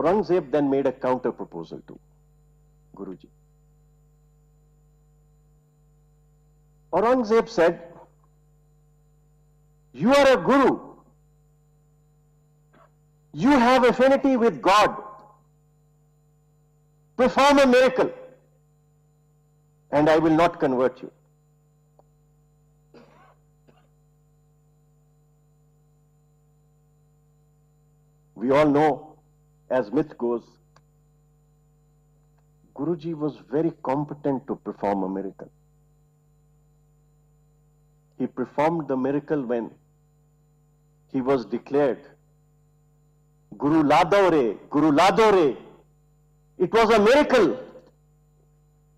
Aurangzeb then made a counter proposal to Guruji. Aurangzeb said, "You are a guru. You have affinity with God. Perform a miracle, and I will not convert you." We all know, as myth goes, Guruji was very competent to perform a miracle. He performed the miracle when he was declared Guru Ladore, Guru Ladore. It was a miracle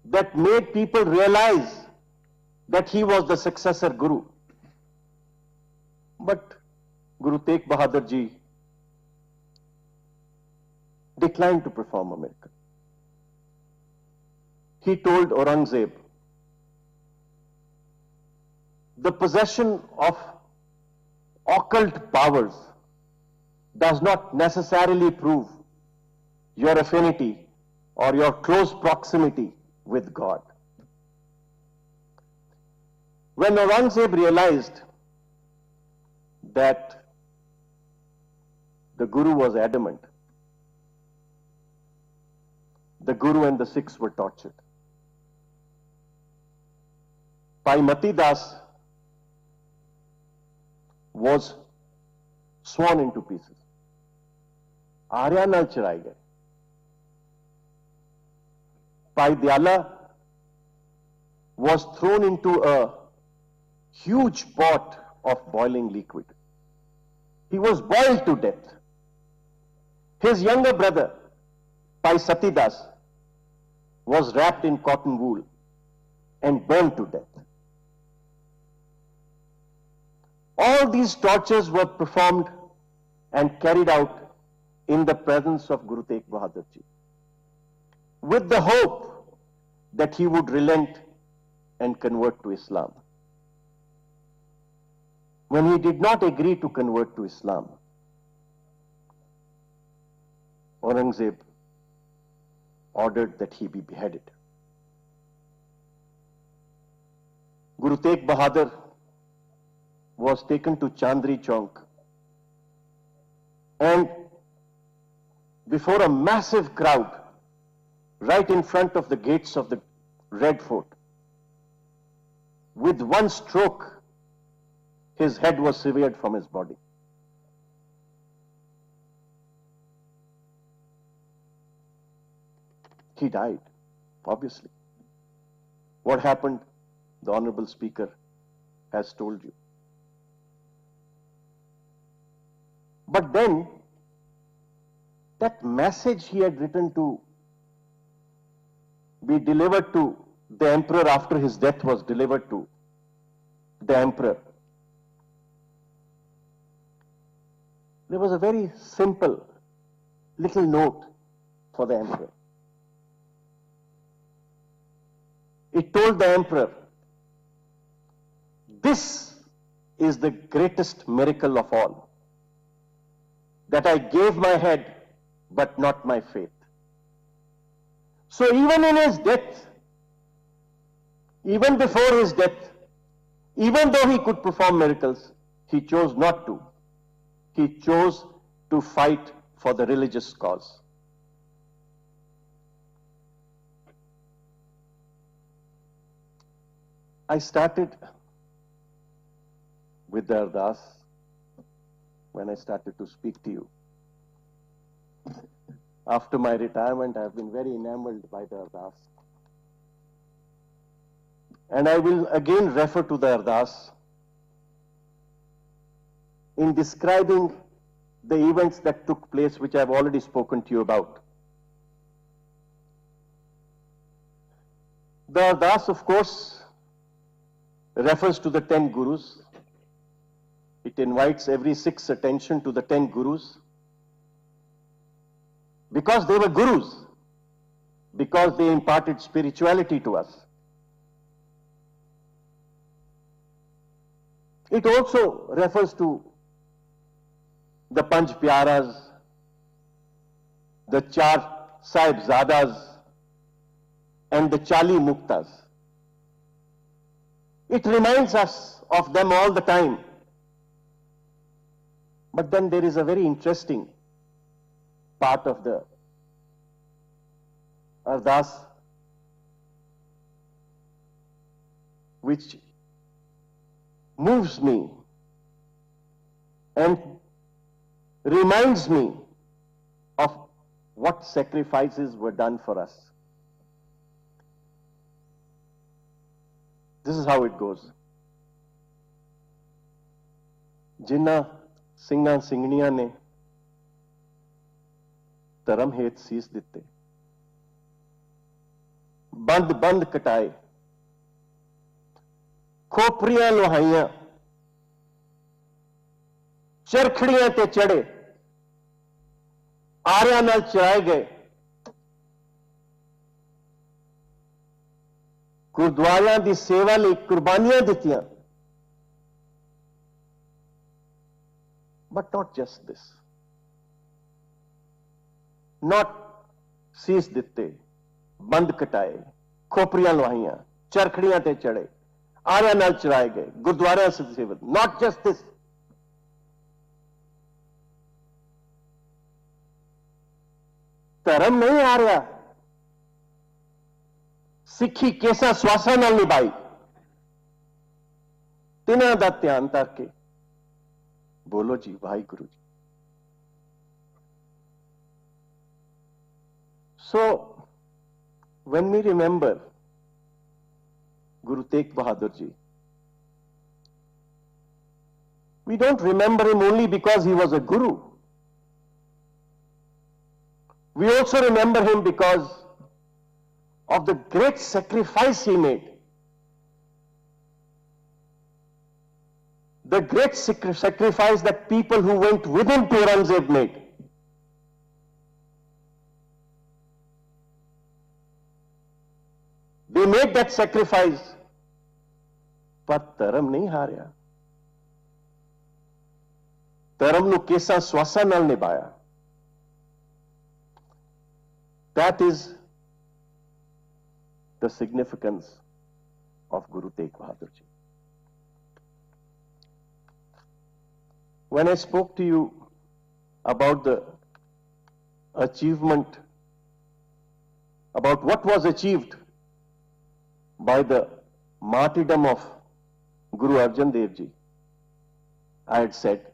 that made people realize that he was the successor Guru. But Guru Tegh Bahadur Ji declined to perform a miracle. He told Aurangzeb, the possession of occult powers does not necessarily prove your affinity or your close proximity with God. When Aurangzeb realized that the Guru was adamant, the Guru and the Sikhs were tortured. Bhai Mati Das was sworn into pieces. Arya nal charai gaye. Bhai Diyala was thrown into a huge pot of boiling liquid. He was boiled to death. His younger brother, Bhai Satidas, was wrapped in cotton wool and burned to death. All these tortures were performed and carried out in the presence of Guru Tegh Bahadur Ji, with the hope that he would relent and convert to Islam. When he did not agree to convert to Islam, Aurangzeb ordered that he be beheaded. Guru Tegh Bahadur was taken to Chandri Chowk, and before a massive crowd, right in front of the gates of the Red Fort, with one stroke, his head was severed from his body. He died, obviously. What happened, the Honorable Speaker has told you. But then, that message he had written to be delivered to the emperor after his death was delivered to the emperor. There was a very simple little note for the emperor. It told the emperor, "This is the greatest miracle of all, that I gave my head, but not my faith." So even in his death, even before his death, even though he could perform miracles, he chose not to. He chose to fight for the religious cause. I started with the Ardas when I started to speak to you. After my retirement, I have been very enamored by the Ardas. And I will again refer to the Ardas in describing the events that took place, which I have already spoken to you about. The Ardas, of course, refers to the 10 Gurus. It invites every Sikh's attention to the 10 Gurus, because they were Gurus, because they imparted spirituality to us. It also refers to the Panch Pyaras, the Char Sahibzadas and the Chali Muktas. It reminds us of them all the time. But then there is a very interesting part of the Ardas which moves me and reminds me of what sacrifices were done for us. This is how it goes. जिन्ना ਸਿੰਘਾਂ ਸਿੰਘਣੀਆਂ ਨੇ ਧਰਮ ਹੇਤ ਸੀਸ ਦਿੱਤੇ, ਬੰਦ ਬੰਦ ਕਟਾਏ, ਖੋਪਰੀਆਂ ਲੋਹਾਈਆਂ, ਚਰਖੜੀਆਂ ਤੇ ਚੜੇ, ਆਰਿਆਂ ਨਾਲ ਚਰਾਏ ਗਏ, ਗੁਰਦੁਆਰਿਆਂ ਦੀ ਸੇਵਾ ਲਈ ਕੁਰਬਾਨੀਆਂ ਦਿੱਤੀਆਂ. But not just this. Not ਸੀਸ ਦਿੱਤੇ, ਬੰਦ ਕਟਾਏ, ਖੋਪਰੀਆਂ ਲਵਾਈਆਂ, ਚਰਖੜੀਆਂ ਤੇ ਚੜੇ, ਆਰਿਆਂ ਨਾਲ ਚਰਾਏ ਗਏ, ਗੁਰਦੁਆਰਿਆਂ ਦੀ ਸੇਵਾ. Not just this. ਧਰਮ ਨਹੀਂ ਆ ਰਿਹਾ, ਸਿੱਖੀ ਕੇਸਾਂ ਸਵਾਸਾਂ ਨਾਲ ਨਿਭਾਈ. ਤਿੰਨਾਂ ਦਾ ਧਿਆਨ ਧਰ ਕੇ बोलो जी Waheguru ji. So when we remember Guru Tegh Bahadur ji, we don't remember him only because he was a guru. We also remember him because of the great sacrifice he made. The great sacrifice that people who went with him to Aurangzeb made. They made that sacrifice, but dharam nahi haarya. Dharam nu kesa swasa nal nibhaya. That is the significance of Guru Tegh Bahadur ji. When I spoke to you about the achievement, about what was achieved by the martyrdom of Guru Arjan Dev Ji, I had said,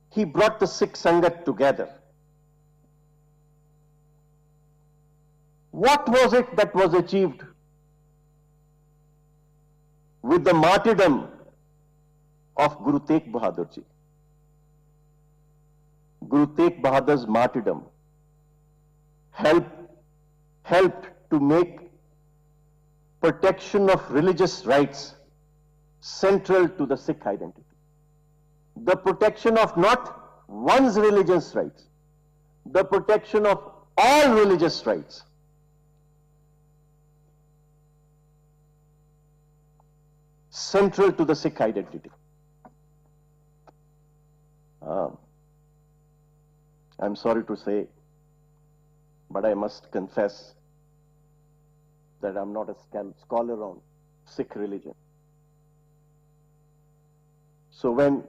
he brought the Sikh Sangat together. What was it that was achieved with the martyrdom of Guru Tegh Bahadur ji? Guru Tegh Bahadur's martyrdom helped to make protection of religious rights central to the Sikh identity. The protection of not one's religious rights, the protection of all religious rights. Central to the Sikh identity. I'm sorry to say, but I must confess that I'm not a scholar on Sikh religion. So when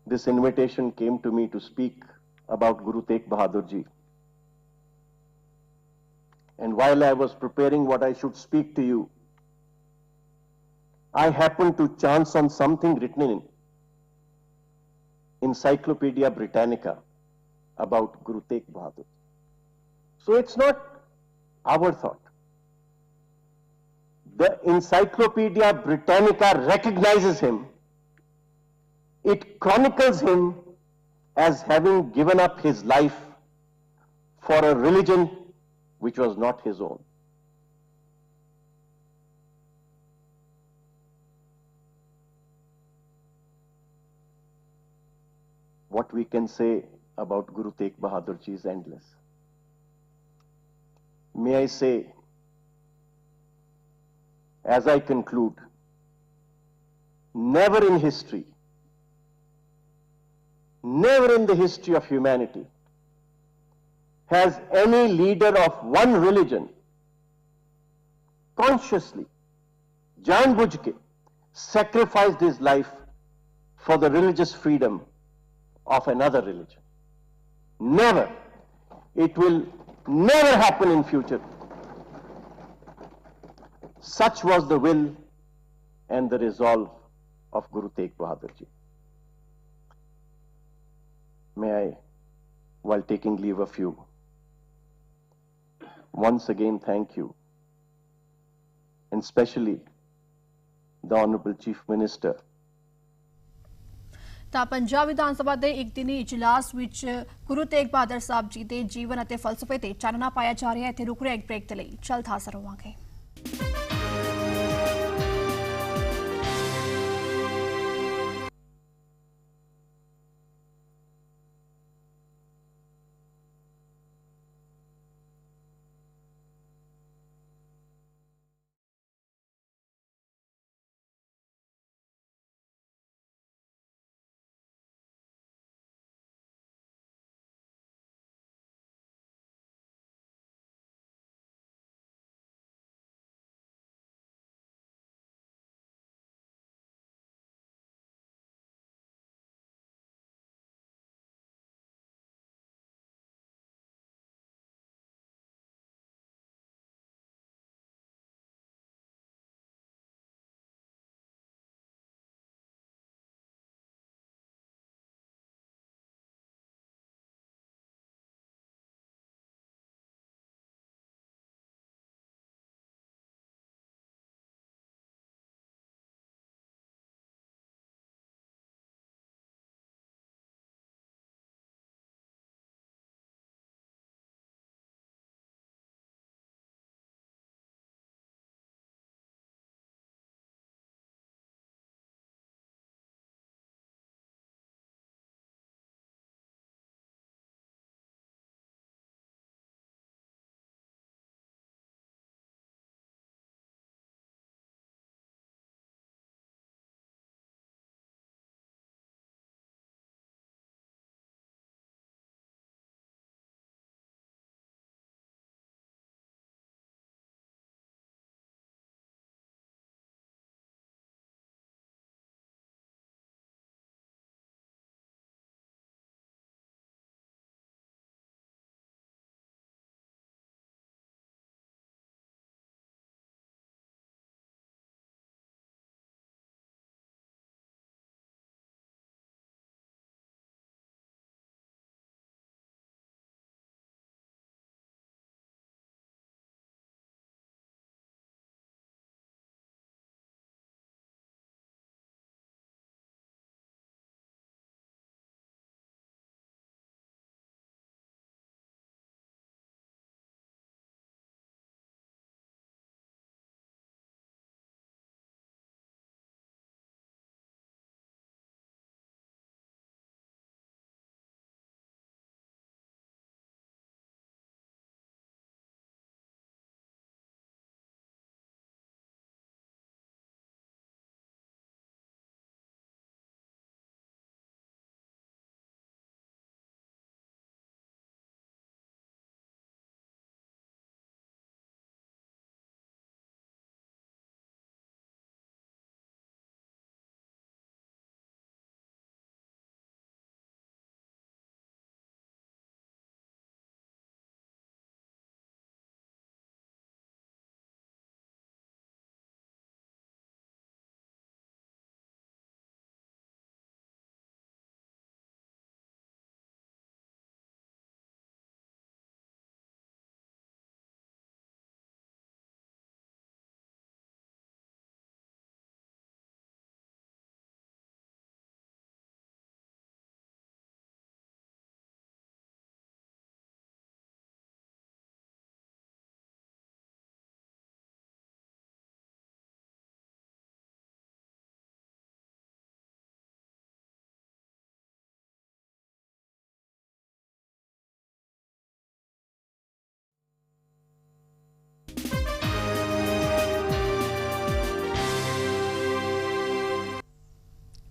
this invitation came to me to speak about Guru Tegh Bahadur ji, and while I was preparing what I should speak to you, I happened to chance on something written in Encyclopedia Britannica about Guru Tegh Bahadur. So it's not our thought. The Encyclopedia Britannica recognizes him. It chronicles him as having given up his life for a religion which was not his own. What we can say about Guru Tegh Bahadur ji is endless. May I say, as I conclude, never in history, never in the history of humanity has any leader of one religion consciously, जानबूझ के, sacrificed his life for the religious freedom of another religion. Never. It will never happen in future. Such was the will and the resolve of Guru Tegh Bahadur Ji. May I, while taking leave of you, once again thank you, and especially the Honorable Chief Minister. ਤਾਂ ਪੰਜਾਬ ਵਿਧਾਨ ਸਭਾ ਦੇ ਇੱਕ ਦਿਨੀ ਇਜਲਾਸ ਵਿੱਚ ਗੁਰੂ ਤੇਗ ਬਹਾਦਰ ਸਾਹਿਬ ਜੀ ਦੇ ਜੀਵਨ ਅਤੇ ਫਲਸਫੇ ਤੇ ਚਾਨਣਾ ਪਾਇਆ ਜਾ ਰਿਹਾ ਹੈ। ਇੱਥੇ ਰੁਕ ਰਿਹਾ ਇੱਕ ਬ੍ਰੇਕ ਦੇ ਲਈ, ਜਲਦ ਹਾਜ਼ਰ ਹੋਵਾਂਗੇ।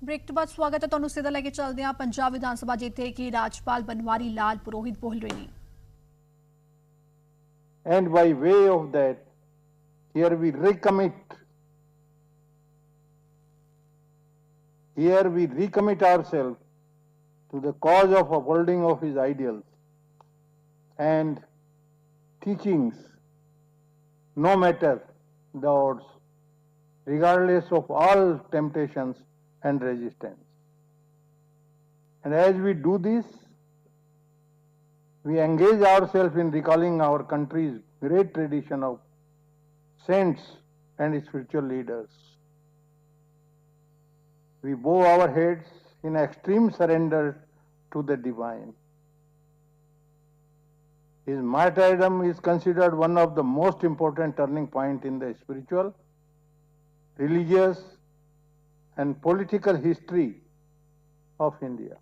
ब्रेक तो बाद स्वागत है ਤੁਹਾਨੂੰ ਸਿੱਧਾ ਲੈ ਕੇ ਚੱਲਦੇ ਹਾਂ ਪੰਜਾਬ ਵਿਧਾਨ ਸਭਾ ਜਿੱਥੇ ਕਿ ਰਾਜਪਾਲ ਬਨਵਾਰੀ ਲਾਲ ਪੁਰੋਹਿਤ ਬੋਲ ਰਹੇ ਨੇ And by way of that, here we recommit ourselves to the cause of upholding of his ideals and teachings, no matter the odds, regardless of all temptations and resistance. And as we do this, we engage ourselves in recalling our country's great tradition of saints and spiritual leaders. We bow our heads in extreme surrender to the divine. His martyrdom is considered one of the most important turning points in the spiritual, religious, and political history of India.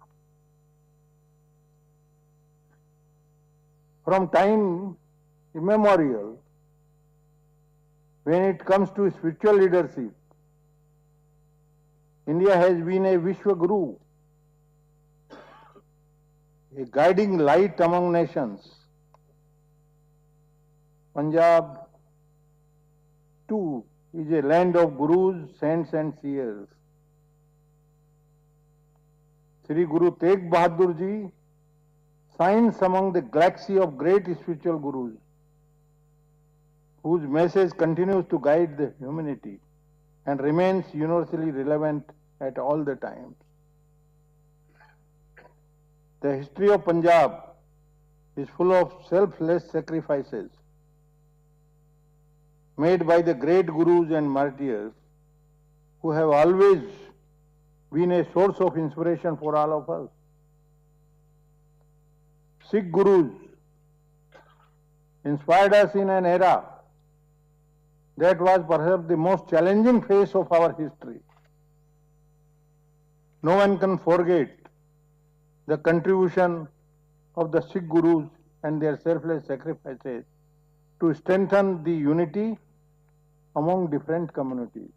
From time immemorial, when it comes to spiritual leadership, India has been a Vishwa Guru, a guiding light among nations. Punjab, too, is a land of gurus, saints and seers. Sri Guru Tegh Bahadur Ji shines among the galaxy of great spiritual gurus, whose message continues to guide the humanity and remains universally relevant at all the times. The history of Punjab is full of selfless sacrifices made by the great gurus and martyrs who have always been a source of inspiration for all of us. Sikh gurus inspired us in an era that was perhaps the most challenging phase of our history. No one can forget the contribution of the Sikh gurus and their selfless sacrifices to strengthen the unity among different communities.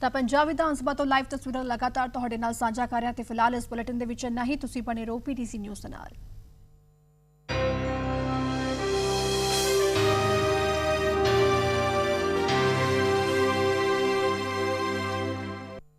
ਤਾਂ ਪੰਜਾਬ ਵਿਧਾਨ ਸਭਾ ਤੋਂ live ਤਸਵੀਰਾਂ ਲਗਾਤਾਰ ਤੁਹਾਡੇ ਨਾਲ ਸਾਂਝਾ ਕਰ ਰਿਹਾ ਤੇ ਫਿਲਹਾਲ ਇਸ ਬੁਲੇਟਿਨ ਦੇ ਵਿੱਚ ਇੰਨਾ ਹੀ। ਤੁਸੀਂ ਬਣੇ ਰਹੋ PTC ਨਿਊਜ਼ ਦੇ ਨਾਲ।